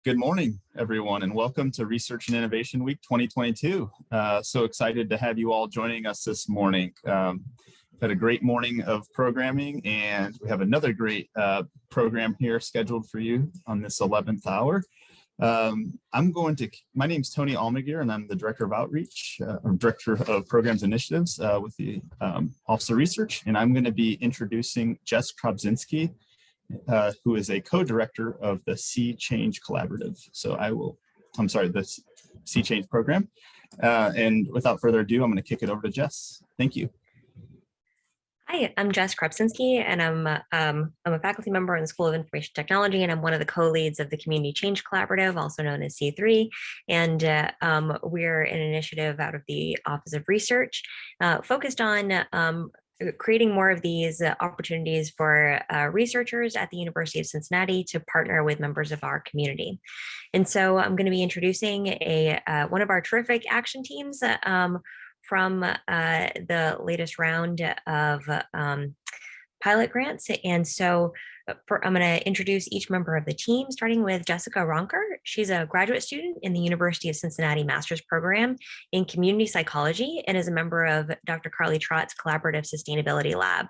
Good morning, everyone, and welcome to Research and Innovation Week 2022. So excited to have you all joining us this morning. Had a great morning of programming, and we have another great program here scheduled for you on this 11th hour. My name's Tony Almaguer, and I'm the Director of Outreach, or Director of Programs Initiatives with the Office of Research, and I'm going to be introducing Jess Krobzinski, who is a co-director of the C-Change Collaborative. The C-Change program. And without further ado, I'm going to kick it over to Jess. Thank you. Hi, I'm Jess Krobzinski, and I'm a faculty member in the School of Information Technology, and I'm one of the co-leads of the Community Change Collaborative, also known as C3. And we're an initiative out of the Office of Research focused on creating more of these opportunities for researchers at the University of Cincinnati to partner with members of our community. And so I'm going to be introducing one of our terrific action teams from the latest round of pilot grants. And so I'm going to introduce each member of the team, starting with Jessica Ronker. She's a graduate student in the University of Cincinnati Master's Program in Community Psychology and is a member of Dr. Carlie Trott's Collaborative Sustainability Lab.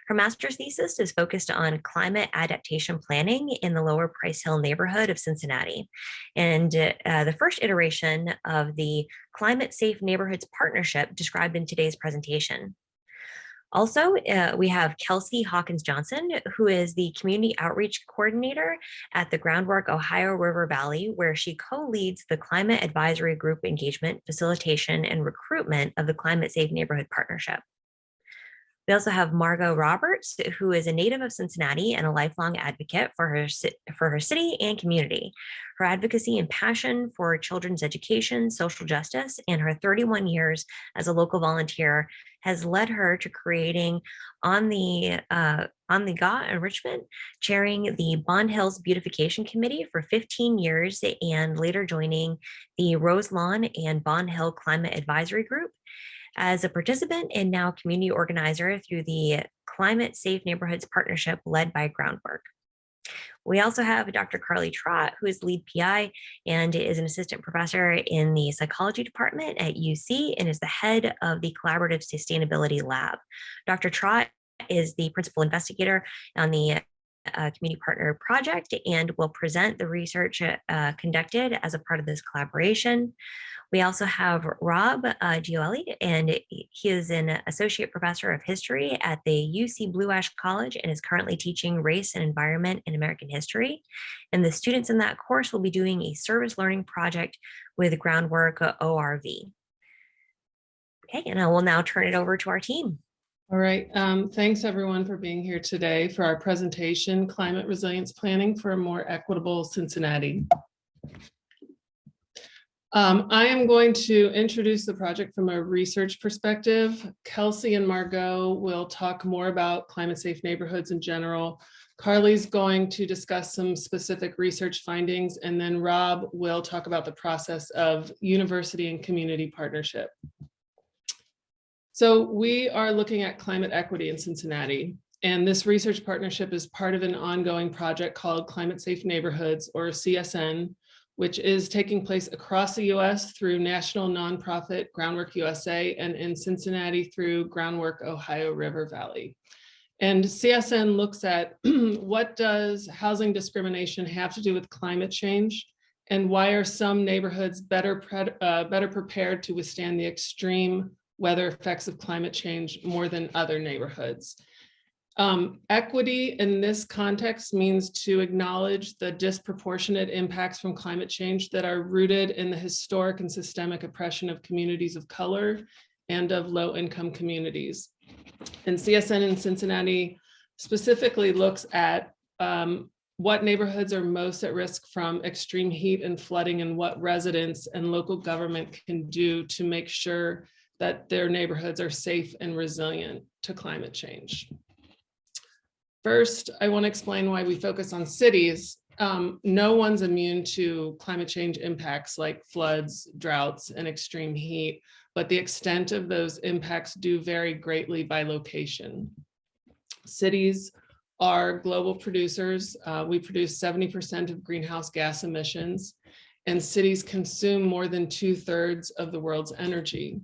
Her master's thesis is focused on climate adaptation planning in the Lower Price Hill neighborhood of Cincinnati. And the first iteration of the Climate Safe Neighborhoods Partnership described in today's presentation. Also, we have Kelsey Hawkins Johnson, who is the Community Outreach Coordinator at the Groundwork Ohio River Valley, where she co-leads the Climate Advisory Group engagement, facilitation, and recruitment of the Climate Safe Neighborhood Partnership. We also have Margot Roberts, who is a native of Cincinnati and a lifelong advocate for her city and community. Her advocacy and passion for children's education, social justice, and her 31 years as a local volunteer has led her to creating on the GA in Richmond, chairing the Bond Hills Beautification Committee for 15 years, and later joining the Rose Lawn and Bond Hill Climate Advisory Group. As a participant and now community organizer through the Climate Safe Neighborhoods Partnership led by Groundwork. We also have Dr. Carlie Trott, who is lead PI and is an assistant professor in the psychology department at UC and is the head of the Collaborative Sustainability Lab. Dr. Trott is the principal investigator on the Community Partner Project and will present the research conducted as a part of this collaboration. We also have Rob Gioeli, and he is an associate professor of history at the UC Blue Ash College and is currently teaching race and environment in American history. And the students in that course will be doing a service learning project with Groundwork ORV. Okay, and I will now turn it over to our team. All right, thanks everyone for being here today for our presentation, Climate Resilience Planning for a More Equitable Cincinnati. I am going to introduce the project from a research perspective. Kelsey and Margot will talk more about climate safe neighborhoods in general. Carlie's going to discuss some specific research findings, and then Rob will talk about the process of university and community partnership. So we are looking at climate equity in Cincinnati, and this research partnership is part of an ongoing project called Climate Safe Neighborhoods, or CSN, which is taking place across the US through national nonprofit Groundwork USA and in Cincinnati through Groundwork Ohio River Valley. And CSN looks at what does housing discrimination have to do with climate change, and why are some neighborhoods better prepared to withstand the extreme weather effects of climate change more than other neighborhoods. Equity in this context means to acknowledge the disproportionate impacts from climate change that are rooted in the historic and systemic oppression of communities of color and of low-income communities. And CSN in Cincinnati specifically looks at what neighborhoods are most at risk from extreme heat and flooding, and what residents and local government can do to make sure that their neighborhoods are safe and resilient to climate change. First, I want to explain why we focus on cities. No one's immune to climate change impacts like floods, droughts, and extreme heat, but the extent of those impacts do vary greatly by location. Cities are global producers. We produce 70% of greenhouse gas emissions, and cities consume more than 2/3 of the world's energy.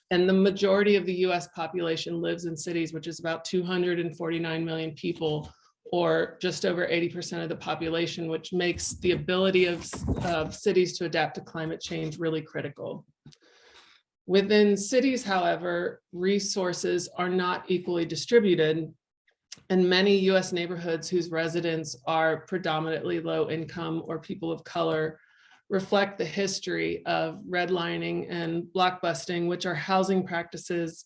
And the majority of the US population lives in cities, which is about 249 million people, or just over 80% of the population, which makes the ability of cities to adapt to climate change really critical. Within cities, however, resources are not equally distributed, and many US neighborhoods whose residents are predominantly low income or people of color reflect the history of redlining and blockbusting, which are housing practices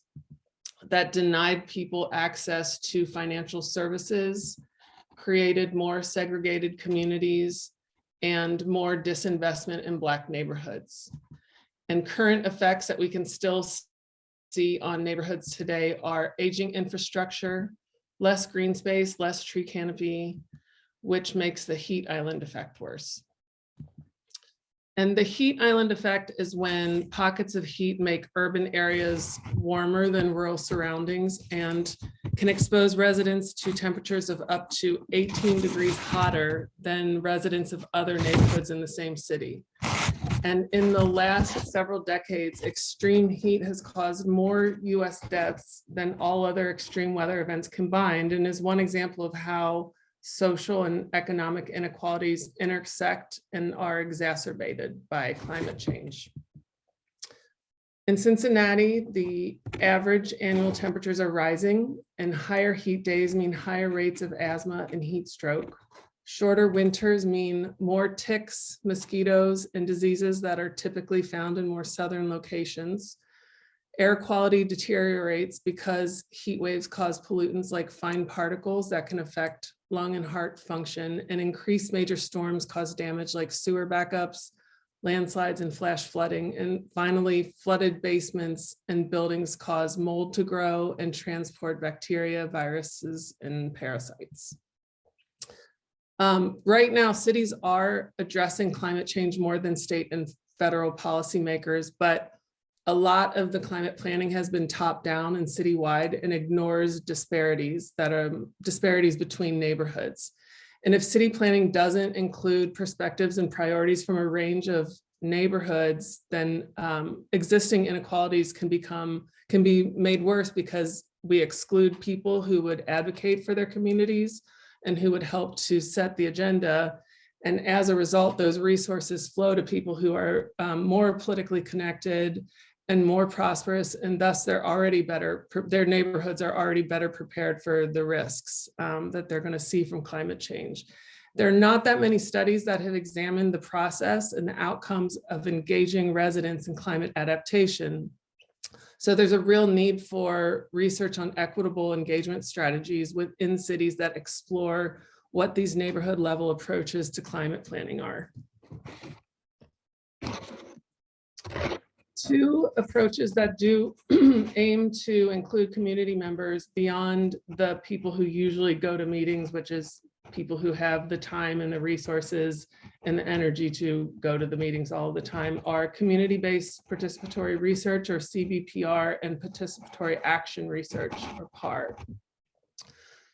that denied people access to financial services, created more segregated communities, and more disinvestment in Black neighborhoods. And current effects that we can still see on neighborhoods today are aging infrastructure, less green space, less tree canopy, which makes the heat island effect worse. And the heat island effect is when pockets of heat make urban areas warmer than rural surroundings and can expose residents to temperatures of up to 18 degrees hotter than residents of other neighborhoods in the same city. And in the last several decades, extreme heat has caused more US deaths than all other extreme weather events combined, and is one example of how social and economic inequalities intersect and are exacerbated by climate change. In Cincinnati, the average annual temperatures are rising, and higher heat days mean higher rates of asthma and heat stroke. Shorter winters mean more ticks, mosquitoes, and diseases that are typically found in more southern locations. Air quality deteriorates because heat waves cause pollutants like fine particles that can affect lung and heart function, and increased major storms cause damage like sewer backups, landslides, and flash flooding. And finally, flooded basements and buildings cause mold to grow and transport bacteria, viruses, and parasites. Right now, cities are addressing climate change more than state and federal policymakers, but a lot of the climate planning has been top down and citywide and ignores disparities that are disparities between neighborhoods. And if city planning doesn't include perspectives and priorities from a range of neighborhoods, then existing inequalities can be made worse because we exclude people who would advocate for their communities and who would help to set the agenda. And as a result, those resources flow to people who are more politically connected and more prosperous, and thus their neighborhoods are already better prepared for the risks that they're going to see from climate change. There are not that many studies that have examined the process and the outcomes of engaging residents in climate adaptation. So there's a real need for research on equitable engagement strategies within cities that explore what these neighborhood level approaches to climate planning are. Two approaches that do aim to include community members beyond the people who usually go to meetings, which is people who have the time and the resources and the energy to go to the meetings all the time, are community-based participatory research, or CBPR, and participatory action research, or PAR.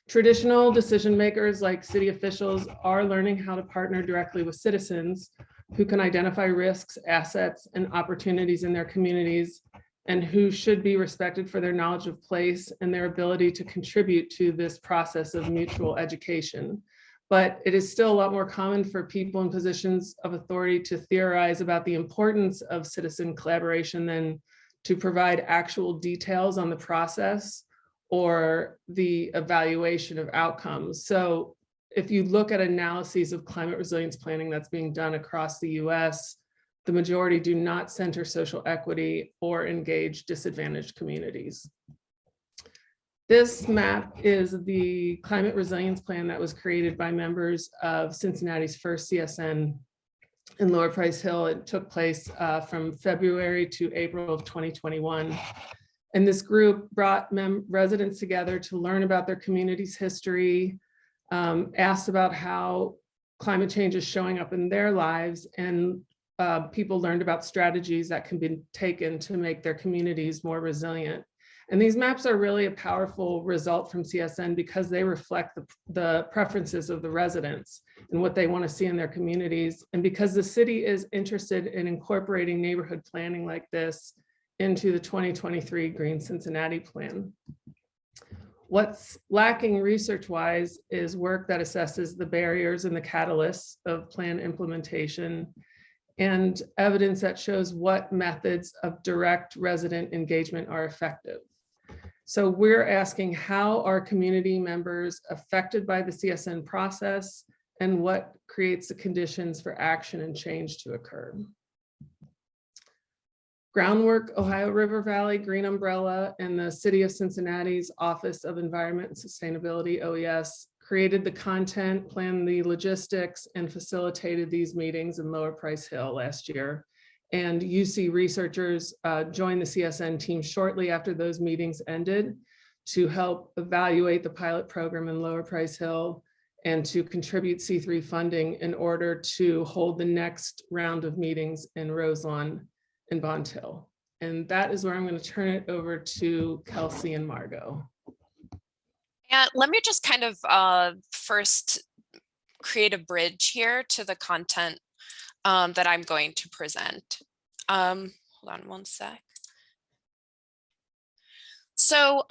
Traditional decision makers like city officials are learning how to partner directly with citizens who can identify risks, assets, and opportunities in their communities, and who should be respected for their knowledge of place and their ability to contribute to this process of mutual education. But it is still a lot more common for people in positions of authority to theorize about the importance of citizen collaboration than to provide actual details on the process or the evaluation of outcomes. So if you look at analyses of climate resilience planning that's being done across the US, the majority do not center social equity or engage disadvantaged communities. This map is the climate resilience plan that was created by members of Cincinnati's first CSN in Lower Price Hill. It took place from February to April of 2021. And this group brought residents together to learn about their community's history, asked about how climate change is showing up in their lives, and people learned about strategies that can be taken to make their communities more resilient. And these maps are really a powerful result from CSN because they reflect the preferences of the residents and what they want to see in their communities. And because the city is interested in incorporating neighborhood planning like this into the 2023 Green Cincinnati Plan. What's lacking research-wise is work that assesses the barriers and the catalysts of plan implementation and evidence that shows what methods of direct resident engagement are effective. So we're asking, how are community members affected by the CSN process, and what creates the conditions for action and change to occur? Groundwork, Ohio River Valley, Green Umbrella, and the City of Cincinnati's Office of Environment and Sustainability, OES, created the content, planned the logistics, and facilitated these meetings in Lower Price Hill last year. And UC researchers joined the CSN team shortly after those meetings ended to help evaluate the pilot program in Lower Price Hill and to contribute C3 funding in order to hold the next round of meetings in Roselawn and Bond Hill. And that is where I'm going to turn it over to Kelsey and Margot. And let me just kind of first create a bridge here to the content that I'm going to present. Hold on one sec. So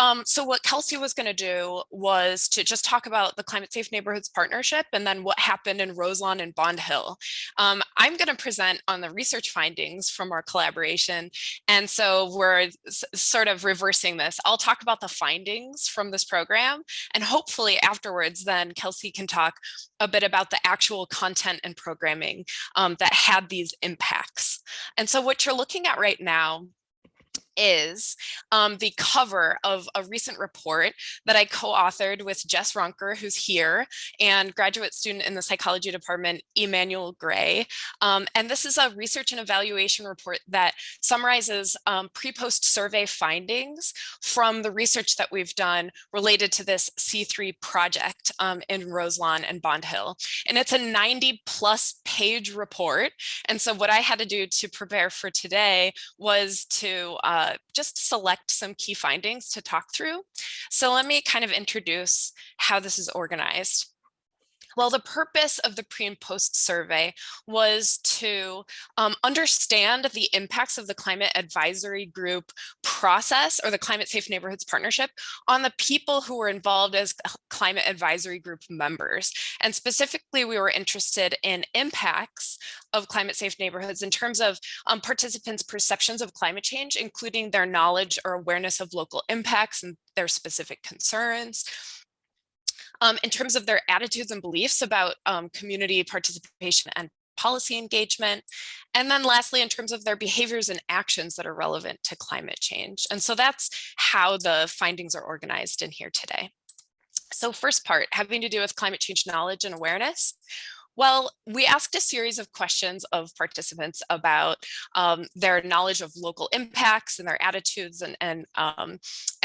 what Kelsey was going to do was to just talk about the Climate Safe Neighborhoods Partnership and then what happened in Roselawn and Bond Hill. I'm going to present on the research findings from our collaboration. And so we're sort of reversing this. I'll talk about the findings from this program, and hopefully afterwards, then Kelsey can talk a bit about the actual content and programming that had these impacts. And so what you're looking at right now is the cover of a recent report that I co-authored with Jess Ronker, who's here, and graduate student in the psychology department, Emmanuel Gray. And this is a research and evaluation report that summarizes pre-post survey findings from the research that we've done related to this C3 project in Roselawn and Bond Hill. And it's a 90+ page report. And so what I had to do to prepare for today was to just select some key findings to talk through. So let me kind of introduce how this is organized. Well, the purpose of the pre and post survey was to understand the impacts of the climate advisory group process, or the Climate Safe Neighborhoods Partnership, on the people who were involved as climate advisory group members. And specifically, we were interested in impacts of climate safe neighborhoods in terms of participants' perceptions of climate change, including their knowledge or awareness of local impacts and their specific concerns. In terms of their attitudes and beliefs about community participation and policy engagement. And then lastly, in terms of their behaviors and actions that are relevant to climate change. And so that's how the findings are organized in here today. So first part, having to do with climate change knowledge and awareness. Well, we asked a series of questions of participants about their knowledge of local impacts and their attitudes and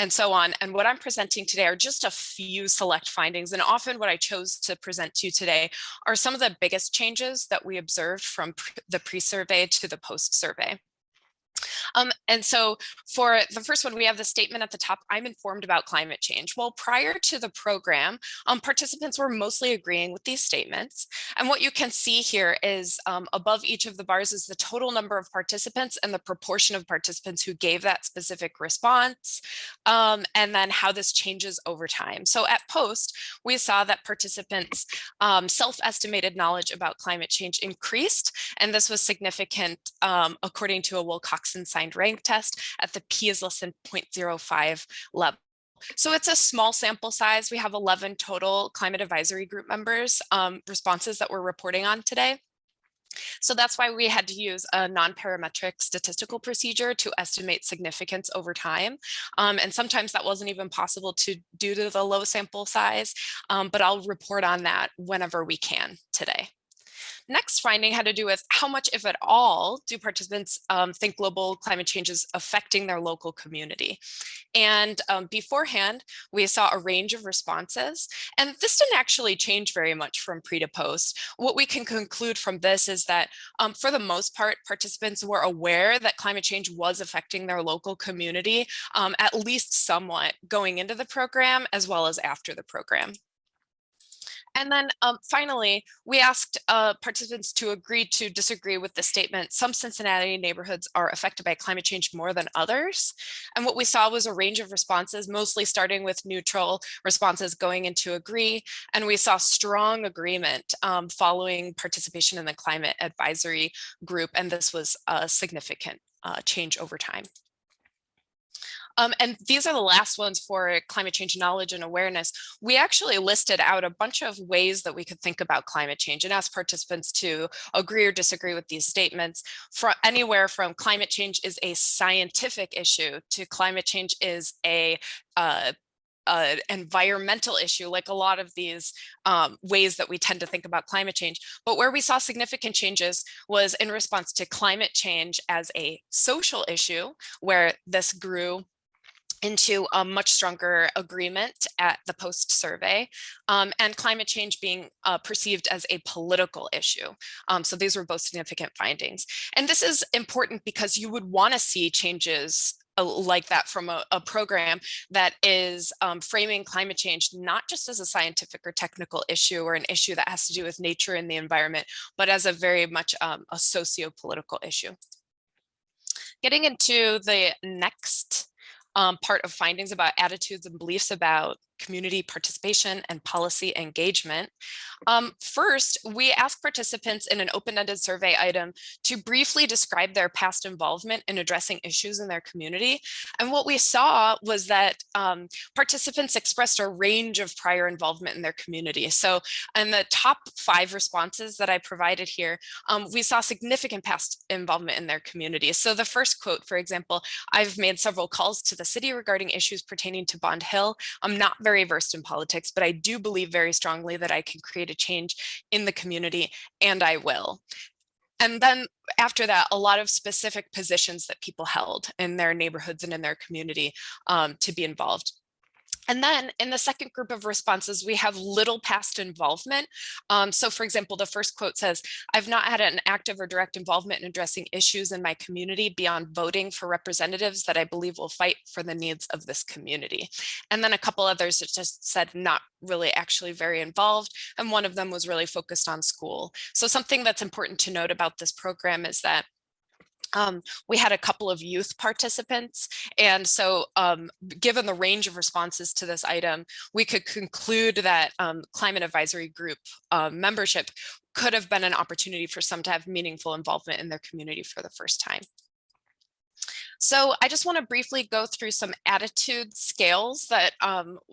so on. And what I'm presenting today are just a few select findings. And often what I chose to present to you today are some of the biggest changes that we observed from the pre-survey to the post-survey. And so for the first one, we have the statement at the top, I'm informed about climate change. Well, prior to the program, participants were mostly agreeing with these statements. And what you can see here is above each of the bars is the total number of participants and the proportion of participants who gave that specific response, and then how this changes over time. So at post, we saw that participants' self-estimated knowledge about climate change increased, and this was significant according to a Wilcoxon signed rank test at the P is less than 0.05 level. So it's a small sample size. We have 11 total climate advisory group members responses that we're reporting on today. So that's why we had to use a non-parametric statistical procedure to estimate significance over time. And sometimes that wasn't even possible to due to the low sample size, but I'll report on that whenever we can today. next finding had to do with how much, if at all, do participants think global climate change is affecting their local community. And beforehand, we saw a range of responses, and this didn't actually change very much from pre to post. What we can conclude from this is that for the most part, participants were aware that climate change was affecting their local community, at least somewhat, going into the program as well as after the program. And then finally, we asked participants to agree to disagree with the statement, some Cincinnati neighborhoods are affected by climate change more than others. And what we saw was a range of responses, mostly starting with neutral responses going into agree. And we saw strong agreement following participation in the climate advisory group. And this was a significant change over time. And these are the last ones for climate change knowledge and awareness. We actually listed out a bunch of ways that we could think about climate change and asked participants to agree or disagree with these statements. For anywhere from climate change is a scientific issue to climate change is a environmental issue, like a lot of these ways that we tend to think about climate change. But where we saw significant changes was in response to climate change as a social issue, where this grew into a much stronger agreement at the post survey, and climate change being perceived as a political issue. So these were both significant findings. And this is important because you would want to see changes like that from a program that is framing climate change not just as a scientific or technical issue or an issue that has to do with nature and the environment, but as a very much a socio-political issue. Getting into the next part of findings about attitudes and beliefs about community participation and policy engagement. First, we asked participants in an open-ended survey item to briefly describe their past involvement in addressing issues in their community. And what we saw was that participants expressed a range of prior involvement in their community. So in the top 5 responses that I provided here, we saw significant past involvement in their community. So the first quote, for example, I've made several calls to the city regarding issues pertaining to Bond Hill. I'm not very versed in politics, but I do believe very strongly that I can create a change in the community, and I will. And then after that, a lot of specific positions that people held in their neighborhoods and in their community to be involved. And then in the second group of responses, we have little past involvement. So for example, the first quote says, I've not had an active or direct involvement in addressing issues in my community beyond voting for representatives that I believe will fight for the needs of this community. And then a couple others that just said not really actually very involved. And one of them was really focused on school. So something that's important to note about this program is that we had a couple of youth participants. And so given the range of responses to this item, we could conclude that climate advisory group membership could have been an opportunity for some to have meaningful involvement in their community for the first time. So I just want to briefly go through some attitude scales that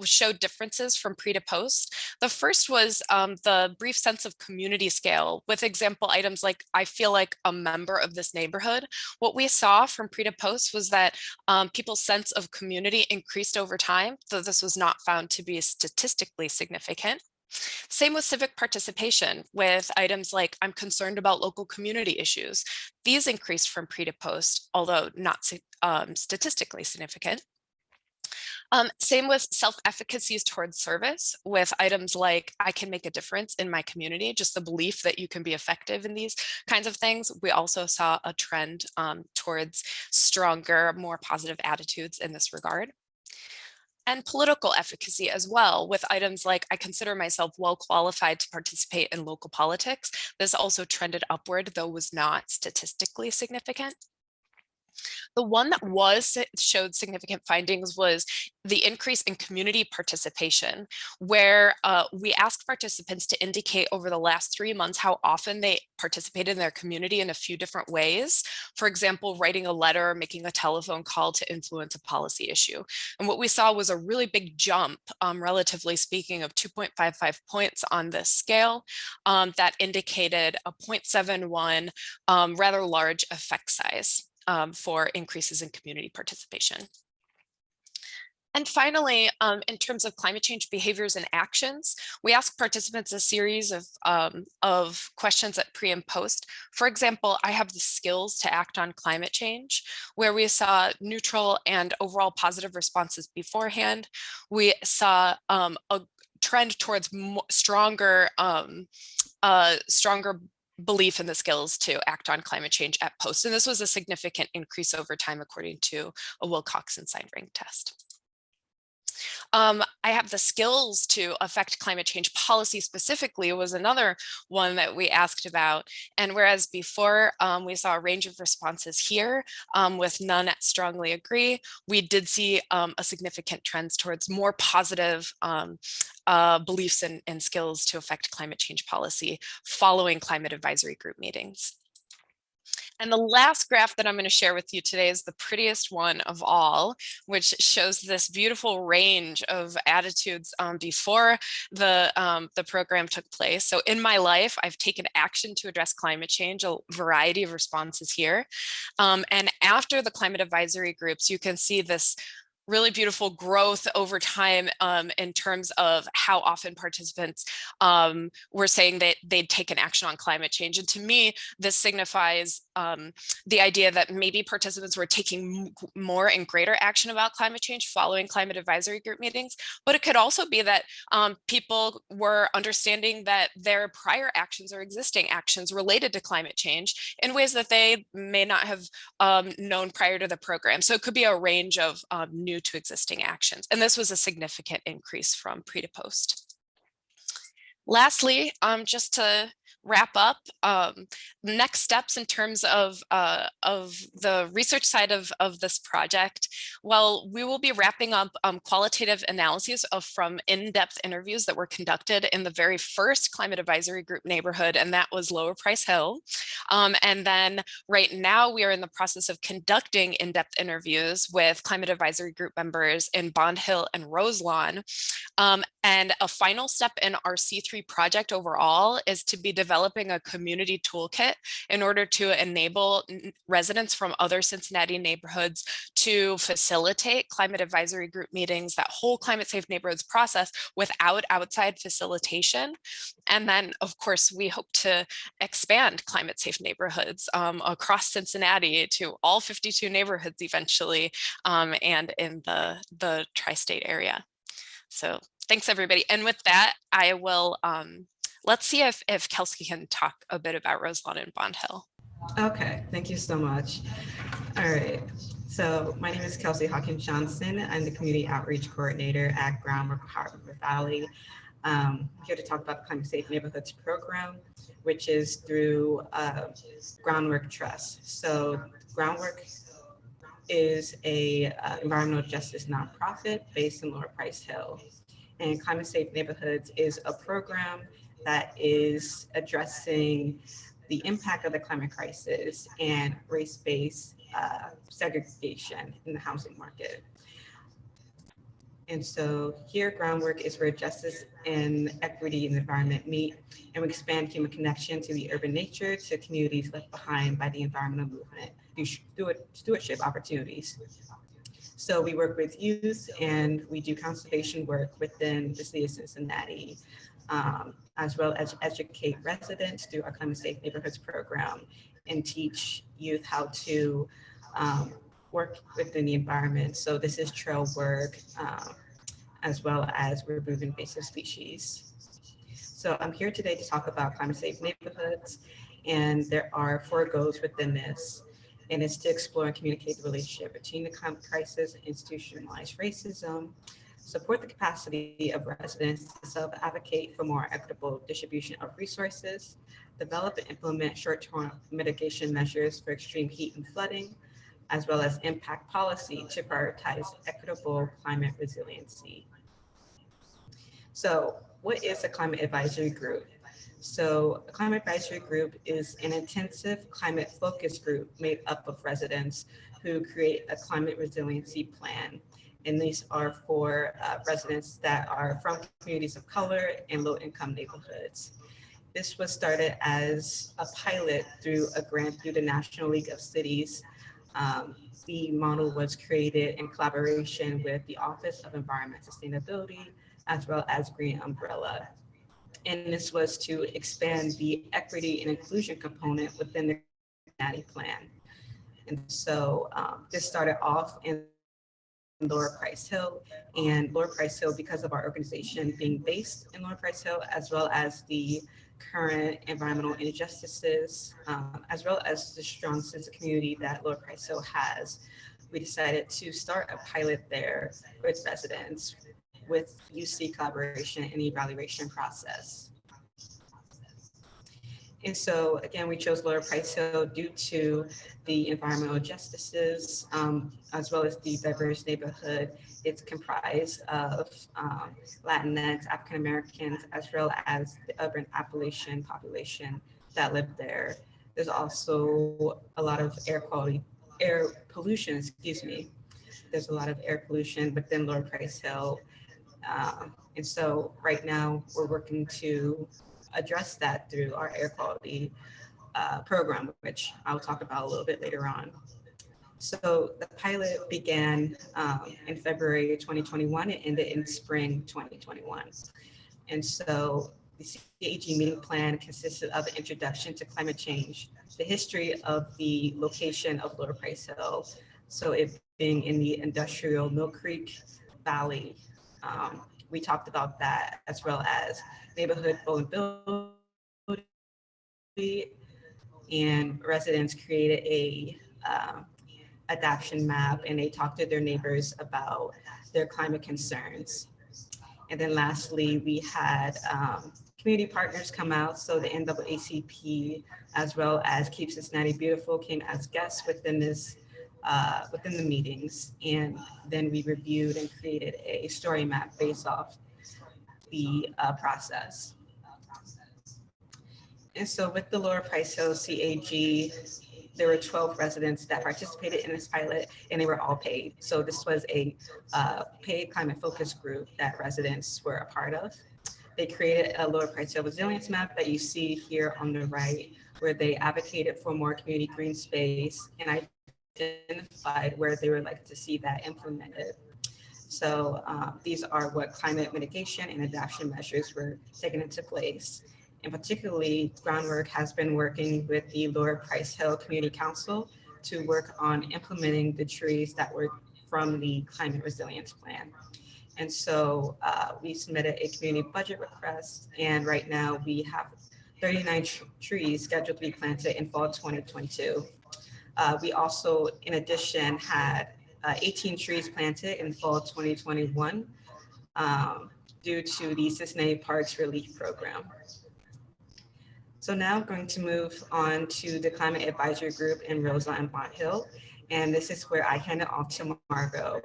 showed differences from pre to post. The first was the brief sense of community scale with example items like, I feel like a member of this neighborhood. What we saw from pre to post was that people's sense of community increased over time, though this was not found to be statistically significant. Same with civic participation with items like, I'm concerned about local community issues. These increased from pre to post, although not statistically significant. Same with self-efficacies towards service with items like, I can make a difference in my community, just the belief that you can be effective in these kinds of things. We also saw a trend towards stronger, more positive attitudes in this regard. And political efficacy as well, with items like, I consider myself well qualified to participate in local politics. This also trended upward, though was not statistically significant. The one that showed significant findings was the increase in community participation, where we asked participants to indicate over the last 3 months how often they participated in their community in a few different ways. For example, writing a letter, making a telephone call to influence a policy issue. And what we saw was a really big jump, relatively speaking, of 2.55 points on this scale that indicated a 0.71 rather large effect size for increases in community participation. And finally, in terms of climate change behaviors and actions, we ask participants a series of questions at pre and post. For example, I have the skills to act on climate change, where we saw neutral and overall positive responses beforehand. We saw a trend towards stronger belief in the skills to act on climate change at post. And this was a significant increase over time, according to a Wilcoxon sign rank test. I have the skills to affect climate change policy specifically was another one that we asked about. And whereas before we saw a range of responses here with none strongly agree, we did see a significant trends towards more positive beliefs and skills to affect climate change policy following climate advisory group meetings. And the last graph that I'm going to share with you today is the prettiest one of all, which shows this beautiful range of attitudes before the program took place. So in my life, I've taken action to address climate change, a variety of responses here. And after the climate advisory groups, you can see this really beautiful growth over time in terms of how often participants were saying that they'd taken action on climate change. And to me, this signifies the idea that maybe participants were taking more and greater action about climate change following climate advisory group meetings. But it could also be that people were understanding that their prior actions or existing actions related to climate change in ways that they may not have known prior to the program. So it could be a range of new to existing actions. And this was a significant increase from pre to post. Lastly, just to wrap up, next steps in terms of the research side of this project. Well, we will be wrapping up qualitative analyses from in-depth interviews that were conducted in the very first climate advisory group neighborhood, and that was Lower Price Hill. And then right now we are in the process of conducting in-depth interviews with climate advisory group members in Bond Hill and Roselawn. And a final step in our C3 project overall is to be developing a community toolkit in order to enable residents from other Cincinnati neighborhoods to facilitate climate advisory group meetings, that whole climate safe neighborhoods process without outside facilitation. And then, of course, we hope to expand climate safe neighborhoods across Cincinnati to all 52 neighborhoods eventually, and in the tri-state area. So thanks, everybody. And with that, I will, let's see if Kelsey can talk a bit about Roselawn and Bond Hill. Okay, thank you so much. All right, so my name is Kelsey Hawkins Johnson. I'm the Community Outreach Coordinator at Groundwork River Valley. I'm here to talk about the Climate Safe Neighborhoods program, which is through Groundwork Trust. So Groundwork is a environmental justice nonprofit based in Lower Price Hill. And Climate Safe Neighborhoods is a program that is addressing the impact of the climate crisis and race-based segregation in the housing market. And so here, Groundwork is where justice and equity in the environment meet, and we expand human connection to the urban nature to communities left behind by the environmental movement through stewardship opportunities. So we work with youth and we do conservation work within the city of Cincinnati, as well as educate residents through our Climate Safe Neighborhoods program and teach youth how to work within the environment. So this is trail work, as well as removing invasive species. So I'm here today to talk about climate safe neighborhoods, and there are 4 goals within this. And it's to explore and communicate the relationship between the climate crisis and institutionalized racism, support the capacity of residents to self-advocate for more equitable distribution of resources, develop and implement short-term mitigation measures for extreme heat and flooding, as well as impact policy to prioritize equitable climate resiliency. So what is a climate advisory group? So a climate advisory group is an intensive climate focus group made up of residents who create a climate resiliency plan. And these are for residents that are from communities of color and low income neighborhoods. This was started as a pilot through a grant through the National League of Cities The model was created in collaboration with the Office of Environment Sustainability, as well as Green Umbrella. And this was to expand the equity and inclusion component within the Cincinnati plan. And so this started off in Lower Price Hill, and Lower Price Hill, because of our organization being based in Lower Price Hill, as well as the current environmental injustices, as well as the strong sense of community that Lower Price Hill has, we decided to start a pilot there with residents with UC collaboration and the evaluation process. And so again, we chose Lower Price Hill due to the environmental justices, as well as the diverse neighborhood. It's comprised of Latinx, African Americans, as well as the urban Appalachian population that live there. There's also a lot of air pollution, excuse me. There's a lot of air pollution within Lower Price Hill. And so right now we're working to address that through our air quality program, which I'll talk about a little bit later on. So the pilot began in February 2021 and ended in spring 2021. And so the CAG meeting plan consisted of an introduction to climate change, the history of the location of Lower Price Hill, so it being in the industrial Mill Creek Valley. We talked about that, as well as neighborhood vulnerability, and residents created a adaptation map, and they talked to their neighbors about their climate concerns. And then lastly, we had community partners come out. So the NAACP, as well as Keep Cincinnati Beautiful, came as guests within this within the meetings. And then we reviewed and created a story map based off the process. And so with the Lower Price Hill CAG, there were 12 residents that participated in this pilot, and they were all paid. So this was a paid climate focus group that residents were a part of. They created a Lower Price Hill resilience map that you see here on the right, where they advocated for more community green space and identified where they would like to see that implemented. So these are what climate mitigation and adaptation measures were taken into place. And particularly, Groundwork has been working with the Lower Price Hill Community Council to work on implementing the trees that were from the climate resilience plan. And so we submitted a community budget request, and right now we have 39 trees scheduled to be planted in fall 2022. We also, in addition, had 18 trees planted in fall 2021 due to the Cincinnati Parks Relief Program. So now I'm going to move on to the Climate Advisory Group in Roseland and Bont Hill. And this is where I hand it off to Margot.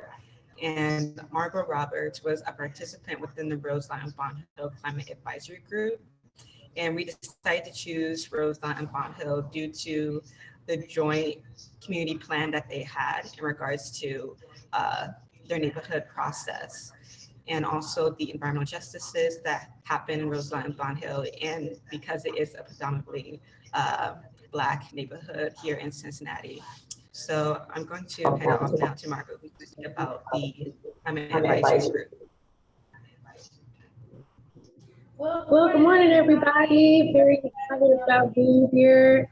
And Margot Roberts was a participant within the Roseland and Bont Hill Climate Advisory Group. And we decided to choose Roseland and Bont Hill due to the joint community plan that they had in regards to their neighborhood process, and also the environmental justices that happen in Roseland and Bont Hill, and because it is a predominantly Black neighborhood here in Cincinnati. So I'm going to hand it off now to Margaret, who's going to speak about the Climate Advisory Group. Well, good morning, everybody. Very excited about being here.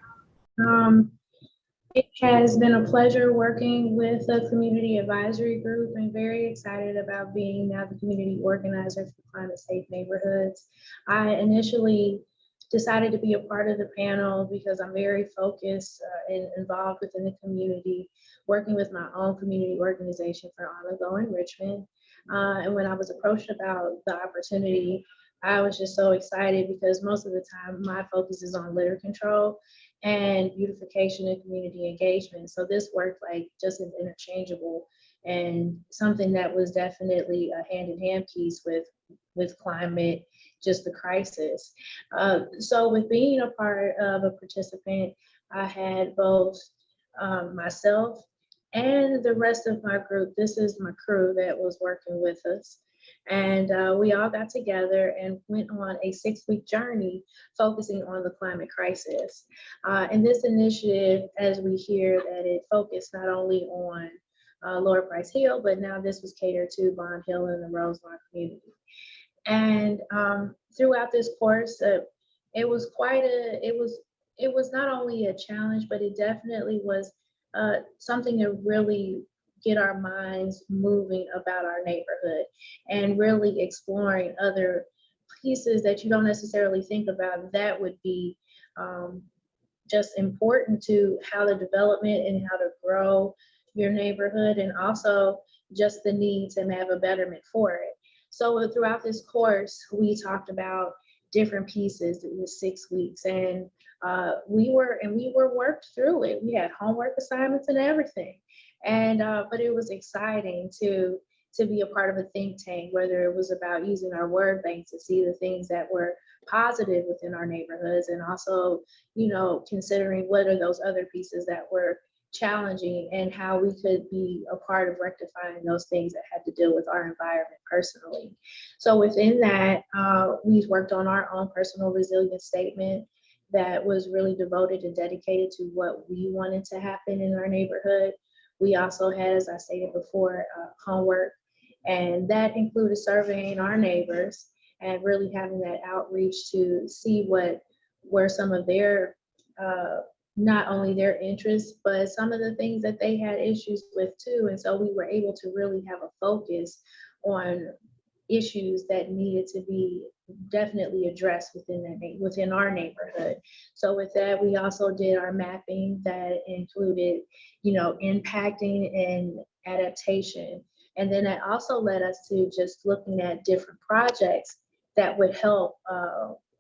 It has been a pleasure working with the Community Advisory Group, and very excited about being now the community organizer for Climate Safe Neighborhoods. I initially decided to be a part of the panel because I'm very focused and involved within the community, working with my own community organization for on-the-go enrichment. And when I was approached about the opportunity, I was just so excited because most of the time my focus is on litter control and beautification and community engagement. So this worked like just as interchangeable, and something that was definitely a hand-in-hand piece with climate, just the crisis. So with being a part of a participant, I had both myself and the rest of my group. This is my crew that was working with us. And we all got together and went on a 6-week journey focusing on the climate crisis. And this initiative, as we hear that it focused not only on Lower Price Hill, but now this was catered to Bond Hill and the Roselawn community. And throughout this course, it was it was not only a challenge, but it definitely was something to really get our minds moving about our neighborhood and really exploring other pieces that you don't necessarily think about that would be just important to how the development and how to grow your neighborhood, and also just the need to have a betterment for it. So throughout this course, we talked about different pieces. It was 6 weeks, and we were worked through it. We had homework assignments and everything. And but it was exciting to be a part of a think tank, whether it was about using our word bank to see the things that were positive within our neighborhoods, and also, you know, considering what are those other pieces that were challenging and how we could be a part of rectifying those things that had to deal with our environment personally. So within that, we worked on our own personal resilience statement that was really devoted and dedicated to what we wanted to happen in our neighborhood. We also had, as I stated before, homework, and that included surveying our neighbors and really having that outreach to see what were some of their, not only their interests, but some of the things that they had issues with too. And so we were able to really have a focus on issues that needed to be definitely addressed within our neighborhood. So with that, we also did our mapping that included, you know, impacting and adaptation. And then that also led us to just looking at different projects that would help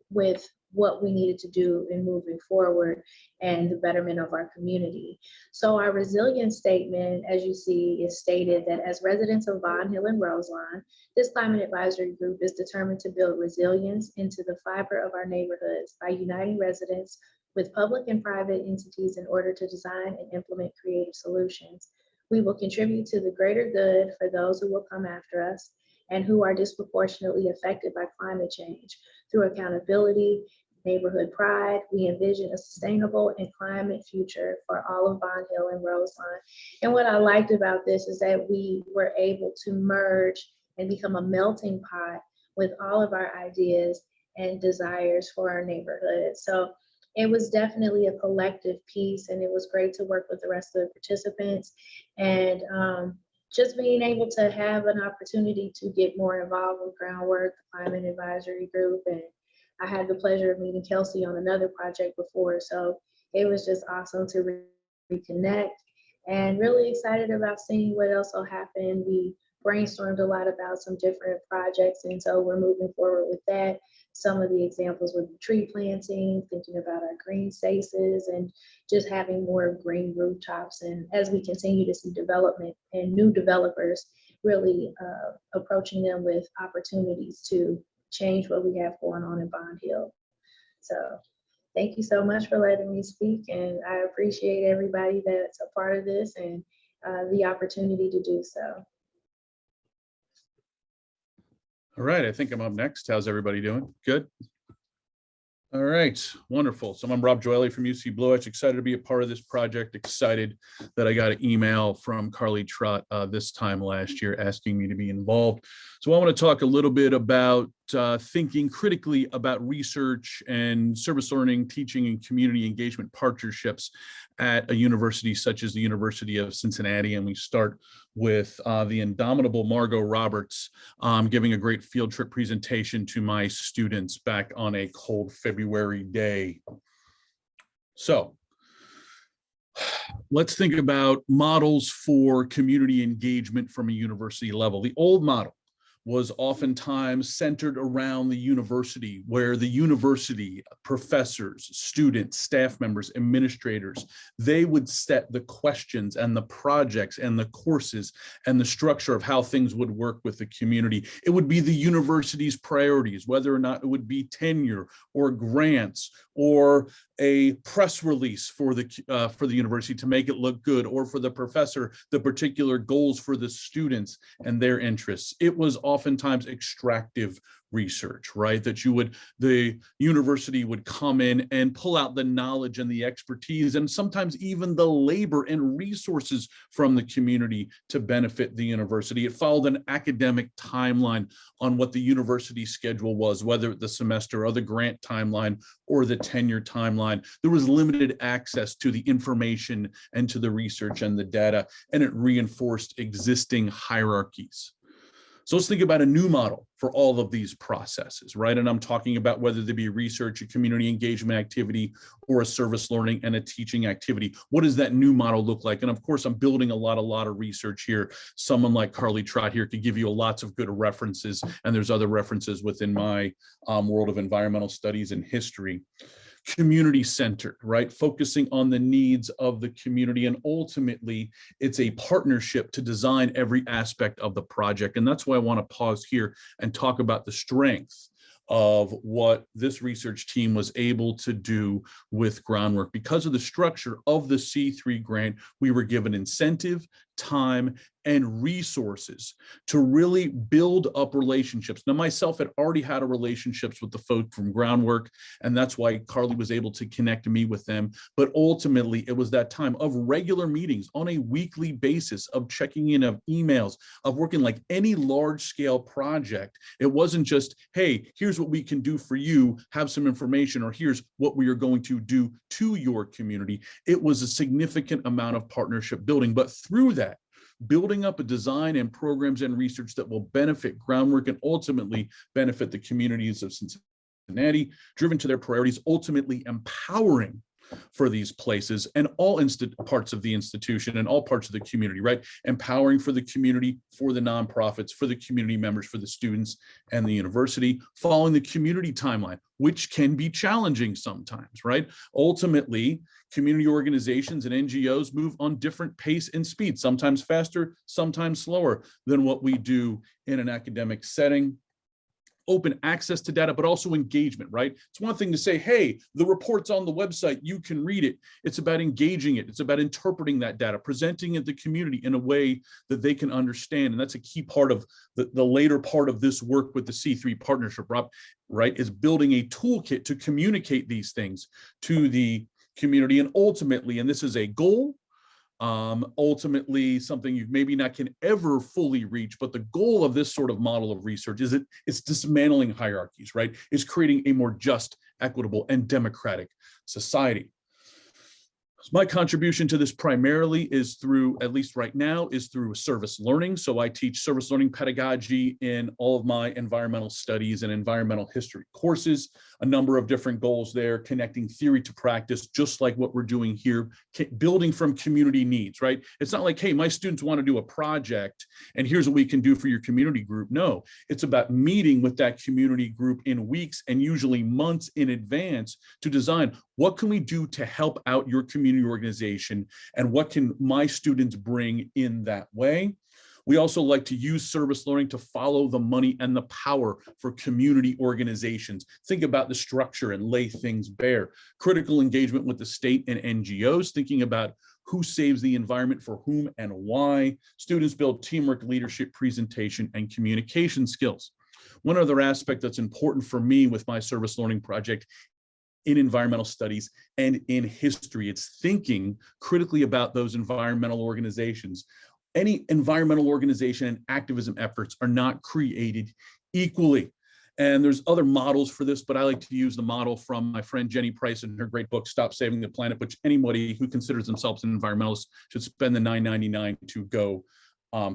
with what we needed to do in moving forward and the betterment of our community. So our resilience statement, as you see, is stated that as residents of Bond Hill and Roselawn, this climate advisory group is determined to build resilience into the fiber of our neighborhoods by uniting residents with public and private entities in order to design and implement creative solutions. We will contribute to the greater good for those who will come after us and who are disproportionately affected by climate change. Through accountability, neighborhood pride, we envision a sustainable and climate future for all of Bond Hill and Roselawn. And what I liked about this is that we were able to merge and become a melting pot with all of our ideas and desires for our neighborhood. So it was definitely a collective piece, and it was great to work with the rest of the participants, and just being able to have an opportunity to get more involved with Groundwork, the Climate Advisory Group. And I had the pleasure of meeting Kelsey on another project before. So it was just awesome to reconnect, and really excited about seeing what else will happen. We brainstormed a lot about some different projects, and so we're moving forward with that. Some of the examples would be tree planting, thinking about our green spaces, and just having more green rooftops. And as we continue to see development and new developers really approaching them with opportunities to change what we have going on in Bond Hill. So thank you so much for letting me speak, and I appreciate everybody that's a part of this and the opportunity to do so. All right, I think I'm up next. How's everybody doing? Good. All right, wonderful. So I'm Rob Joelle from UC Blue Edge, excited to be a part of this project, excited that I got an email from Carlie Trott this time last year asking me to be involved. So I want to talk a little bit about thinking critically about research and service learning, teaching, and community engagement partnerships at a university such as the University of Cincinnati. And we start with the indomitable Margot Roberts giving a great field trip presentation to my students back on a cold February day. So let's think about models for community engagement from a university level. The old model was oftentimes centered around the university, where the university professors, students, staff members, administrators, they would set the questions and the projects and the courses and the structure of how things would work with the community. It would be the university's priorities, whether or not it would be tenure or grants or a press release for the university to make it look good, or for the professor, the particular goals for the students and their interests. It was oftentimes extractive research, right? That the university would come in and pull out the knowledge and the expertise and sometimes even the labor and resources from the community to benefit the university. It followed an academic timeline on what the university schedule was, whether the semester or the grant timeline or the tenure timeline. There was limited access to the information and to the research and the data, and it reinforced existing hierarchies. So let's think about a new model for all of these processes, right? And I'm talking about whether they be research, a community engagement activity, or a service learning and a teaching activity. What does that new model look like? And of course, I'm building a lot of research here. Someone like Carlie Trott here could give you lots of good references, and there's other references within my world of environmental studies and history. Community-centered, right? Focusing on the needs of the community. And ultimately, it's a partnership to design every aspect of the project. And that's why I want to pause here and talk about the strength of what this research team was able to do with Groundwork. Because of the structure of the C3 grant, we were given incentive, time, and resources to really build up relationships. Now, myself had already had relationships with the folk from Groundwork, and that's why Carlie was able to connect me with them. But ultimately, it was that time of regular meetings on a weekly basis, of checking in, of emails, of working like any large-scale project. It wasn't just, hey, here's what we can do for you, have some information, or here's what we are going to do to your community. It was a significant amount of partnership building, but through that, building up a design and programs and research that will benefit Groundwork and ultimately benefit the communities of Cincinnati, driven to their priorities, ultimately empowering for these places and all parts of the institution and all parts of the community, right? Empowering for the community, for the nonprofits, for the community members, for the students and the university, following the community timeline, which can be challenging sometimes, right? Ultimately, community organizations and NGOs move on different pace and speed, sometimes faster, sometimes slower than what we do in an academic setting. Open access to data, but also engagement, right? It's one thing to say, hey, the report's on the website, you can read it. It's about engaging it. It's about interpreting that data, presenting it to the community in a way that they can understand. And that's a key part of the later part of this work with the C3 partnership, right? Is building a toolkit to communicate these things to the community. And ultimately, and this is a goal, ultimately something you maybe not can ever fully reach, but the goal of this sort of model of research is it's dismantling hierarchies, right? It's creating a more just, equitable, and democratic society. So my contribution to this primarily is through, at least right now, is through service learning. So I teach service learning pedagogy in all of my environmental studies and environmental history courses, a number of different goals there, connecting theory to practice, just like what we're doing here, building from community needs, right? It's not like, hey, my students want to do a project and here's what we can do for your community group. No, it's about meeting with that community group in weeks and usually months in advance to design what can we do to help out your community organization and what can my students bring in that way. We also like to use service learning to follow the money and the power for community organizations. Think about the structure and lay things bare. Critical engagement with the state and NGOs, thinking about who saves the environment for whom and why. Students build teamwork, leadership, presentation, and communication skills. One other aspect that's important for me with my service learning project in environmental studies and in history, it's thinking critically about those environmental organizations. Any environmental organization and activism efforts are not created equally. And there's other models for this, but I like to use the model from my friend Jenny Price in her great book, Stop Saving the Planet, which anybody who considers themselves an environmentalist should spend the $9.99 to go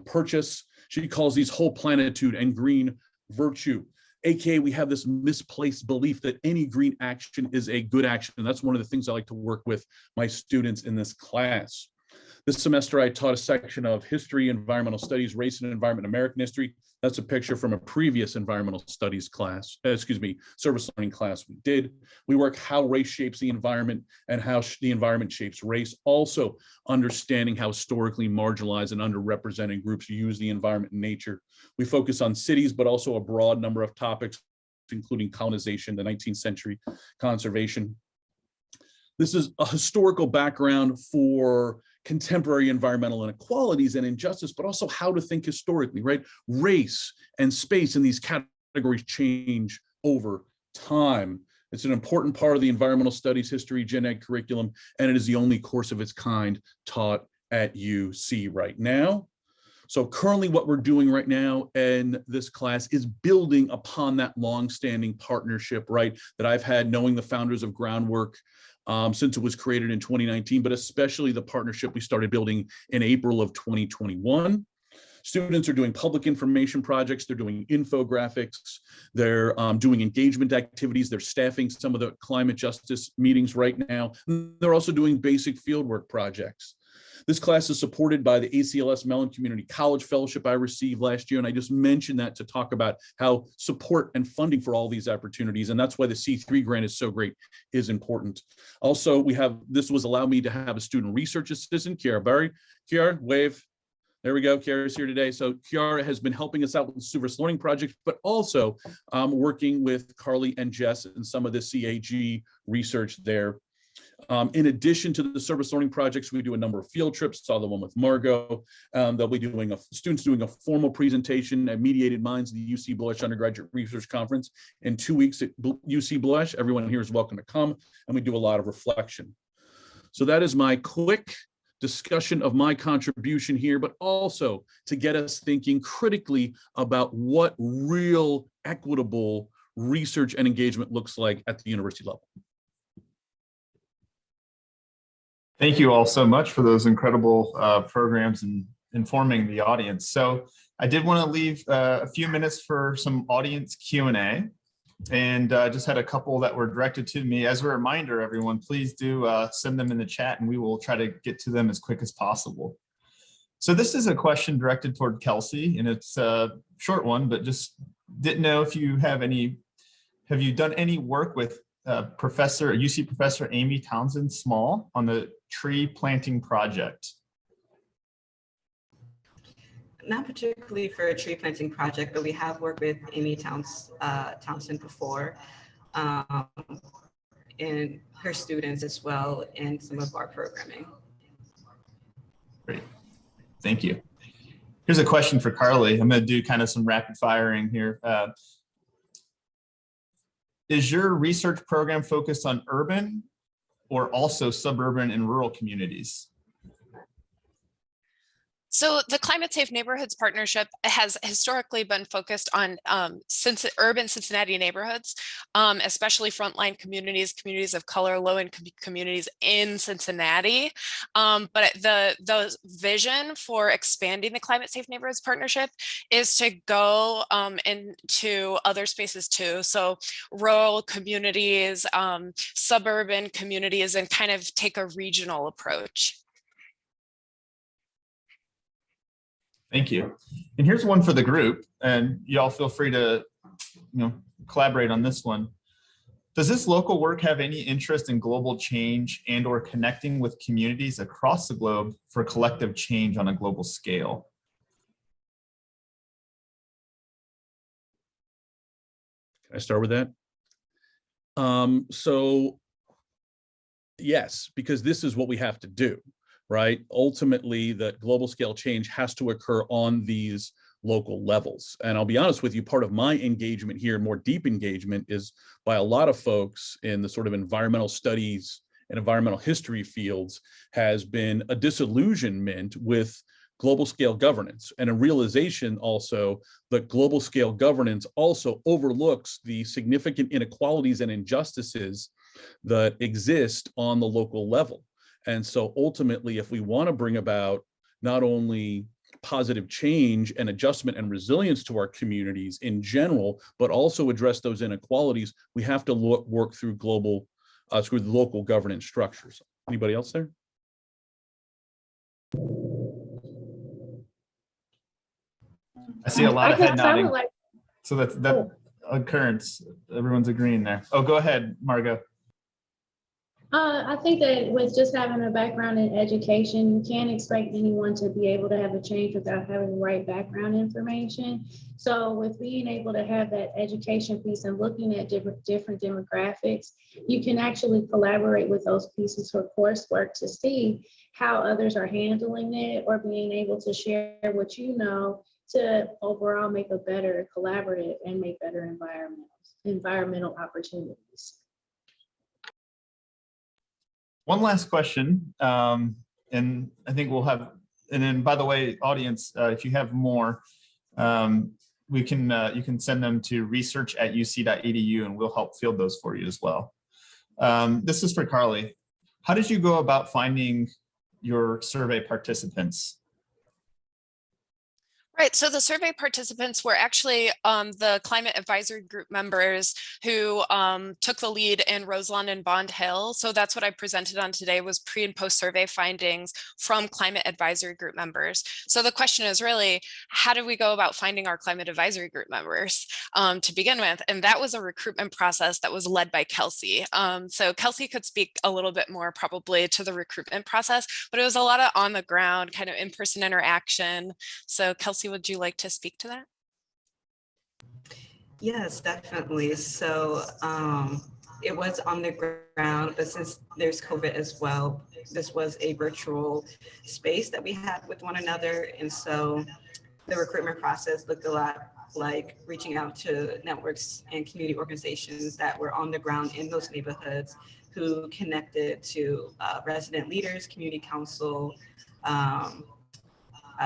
purchase. She calls these whole planitude and green virtue. AKA, we have this misplaced belief that any green action is a good action. And that's one of the things I like to work with my students in this class. This semester, I taught a section of history, environmental studies, race and environment, American history. That's a picture from a previous environmental studies class, service learning class we did. We work how race shapes the environment and how the environment shapes race. Also understanding how historically marginalized and underrepresented groups use the environment and nature. We focus on cities, but also a broad number of topics, including colonization, the 19th century, conservation. This is a historical background for contemporary environmental inequalities and injustice, but also how to think historically, right? Race and space and these categories change over time. It's an important part of the environmental studies history gen ed curriculum, and it is the only course of its kind taught at UC right now. So currently what we're doing right now in this class is building upon that long-standing partnership, right, that I've had knowing the founders of Groundwork since it was created in 2019, but especially the partnership we started building in April of 2021. Students are doing public information projects, they're doing infographics, they're doing engagement activities, they're staffing some of the climate justice meetings right now. They're also doing basic fieldwork projects. This class is supported by the ACLS Mellon Community College Fellowship I received last year, and I just mentioned that to talk about how support and funding for all these opportunities, and that's why the C3 grant is so great, is important. Also, this was allowed me to have a student research assistant, Kiara Barry. Kiara, wave. There we go. Kiara's here today. So Kiara has been helping us out with the Service Learning Project, but also working with Carlie and Jess and some of the CAG research there. In addition to the service learning projects, we do a number of field trips. Saw the one with Margot. They'll be doing students doing a formal presentation at Mediated Minds, the UC Blush Undergraduate Research Conference in 2 weeks at UC Blush. Everyone here is welcome to come, and we do a lot of reflection. So that is my quick discussion of my contribution here, but also to get us thinking critically about what real equitable research and engagement looks like at the university level. Thank you all so much for those incredible programs and informing the audience. So I did want to leave a few minutes for some audience Q&A, and just had a couple that were directed to me. As a reminder, everyone, please do send them in the chat and we will try to get to them as quick as possible. So this is a question directed toward Kelsey, and it's a short one, but just didn't know if you have you done any work with UC Professor Amy Townsend Small on the tree planting project? Not particularly for a tree planting project, but we have worked with Amy Townsend before, and her students as well in some of our programming. Great, thank you. Here's a question for Carlie. I'm going to do kind of some rapid firing here. Is your research program focused on urban or also suburban and rural communities? So the Climate Safe Neighborhoods Partnership has historically been focused on urban Cincinnati neighborhoods, especially frontline communities, communities of color, low-income communities in Cincinnati. But the vision for expanding the Climate Safe Neighborhoods Partnership is to go into other spaces too. So rural communities, suburban communities, and kind of take a regional approach. Thank you. And here's one for the group, and y'all feel free to collaborate on this one. Does this local work have any interest in global change and or connecting with communities across the globe for collective change on a global scale? Can I start with that? So yes, because this is what we have to do. Right? Ultimately, the global scale change has to occur on these local levels. And I'll be honest with you, part of my engagement here, more deep engagement, is by a lot of folks in the sort of environmental studies and environmental history fields, has been a disillusionment with global scale governance and a realization also that global scale governance also overlooks the significant inequalities and injustices that exist on the local level. And so ultimately, if we want to bring about not only positive change and adjustment and resilience to our communities in general, but also address those inequalities, we have to work through through the local governance structures. Anybody else there? I see a lot of head nodding. So that occurrence, everyone's agreeing there. Oh, go ahead, Margot. I think that with just having a background in education, you can't expect anyone to be able to have a change without having the right background information. So with being able to have that education piece and looking at different demographics, you can actually collaborate with those pieces for coursework to see how others are handling it, or being able to share what you know to overall make a better collaborative and make better environmental opportunities. One last question, and I think we'll have, and then by the way, audience, if you have more, you can send them to research@uc.edu and we'll help field those for you as well. This is for Carlie. How did you go about finding your survey participants? Right, so the survey participants were actually the climate advisory group members who took the lead in Roselawn and Bond Hill. So that's what I presented on today, was pre and post survey findings from climate advisory group members. So the question is really, how do we go about finding our climate advisory group members to begin with? And that was a recruitment process that was led by Kelsey. So Kelsey could speak a little bit more probably to the recruitment process, but it was a lot of on the ground kind of in-person interaction. So Kelsey, would you like to speak to that? Yes, definitely. So it was on the ground, but since there's COVID as well, this was a virtual space that we had with one another. And so the recruitment process looked a lot like reaching out to networks and community organizations that were on the ground in those neighborhoods, who connected to resident leaders, community council,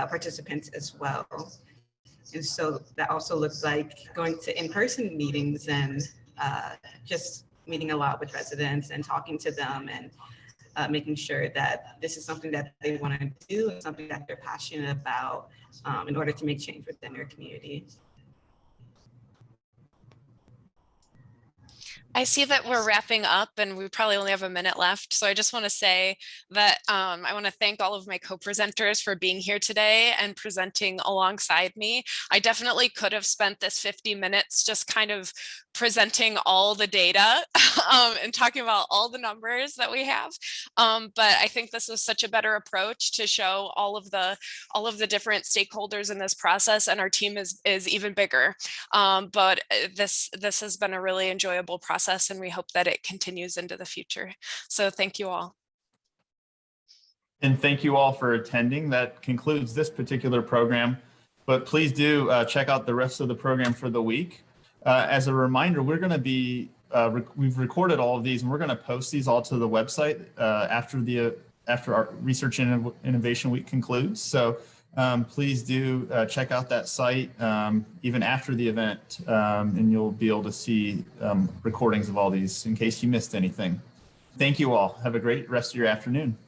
participants as well. And so that also looks like going to in-person meetings and just meeting a lot with residents and talking to them and making sure that this is something that they want to do and something that they're passionate about in order to make change within their community. I see that we're wrapping up and we probably only have a minute left. So I just want to say that I want to thank all of my co-presenters for being here today and presenting alongside me. I definitely could have spent this 50 minutes just kind of presenting all the data and talking about all the numbers that we have. But I think this is such a better approach to show all of the different stakeholders in this process, and our team is even bigger. But this has been a really enjoyable process, and we hope that it continues into the future. So thank you all. And thank you all for attending. That concludes this particular program, but please do check out the rest of the program for the week. As a reminder, we're going to be, we've recorded all of these and we're going to post these all to the website after our Research and Innovation Week concludes. So please do check out that site even after the event, and you'll be able to see recordings of all these in case you missed anything. Thank you all. Have a great rest of your afternoon.